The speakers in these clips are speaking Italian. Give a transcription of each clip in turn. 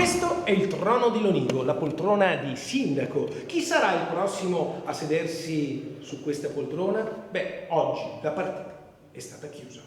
Questo è il trono di Lonigo, la poltrona di sindaco. Chi sarà il prossimo a sedersi su questa poltrona? Beh, oggi la partita è stata chiusa.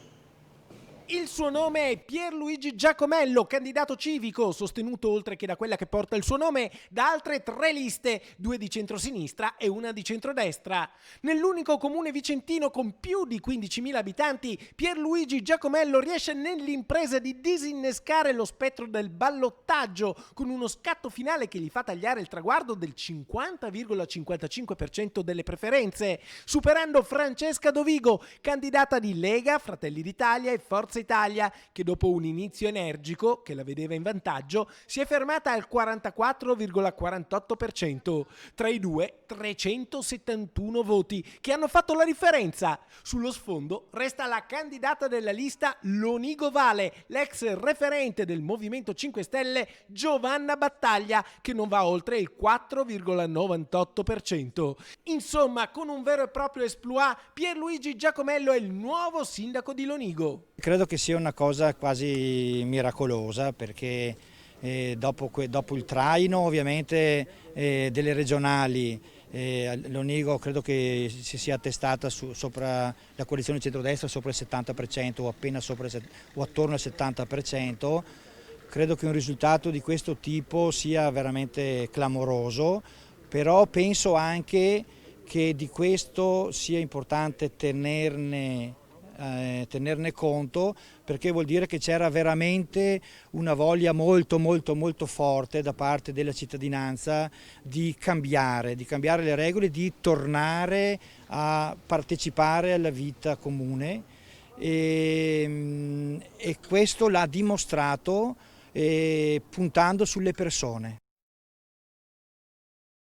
Il suo nome è Pierluigi Giacomello, candidato civico, sostenuto oltre che da quella che porta il suo nome da altre 3 liste, 2 di centrosinistra e una di centrodestra. Nell'unico comune vicentino con più di 15.000 abitanti, Pierluigi Giacomello riesce nell'impresa di disinnescare lo spettro del ballottaggio con uno scatto finale che gli fa tagliare il traguardo del 50,55% delle preferenze, superando Francesca Dovigo, candidata di Lega, Fratelli d'Italia e Forza Italia, che dopo un inizio energico che la vedeva in vantaggio si è fermata al 44,48%. Tra i due 371 voti che hanno fatto la differenza. Sullo sfondo resta la candidata della lista Lonigo Vale, l'ex referente del Movimento 5 Stelle Giovanna Battaglia, che non va oltre il 4,98%. Insomma, con un vero e proprio exploit, Pierluigi Giacomello è il nuovo sindaco di Lonigo. Credo che sia una cosa quasi miracolosa perché dopo il traino ovviamente delle regionali, Lonigo credo che si sia attestata sopra la coalizione centrodestra sopra il 70% o appena sopra o attorno al 70%. Credo che un risultato di questo tipo sia veramente clamoroso, però penso anche che di questo sia importante tenerne conto, perché vuol dire che c'era veramente una voglia molto forte da parte della cittadinanza di cambiare le regole, di tornare a partecipare alla vita comune e questo l'ha dimostrato puntando sulle persone.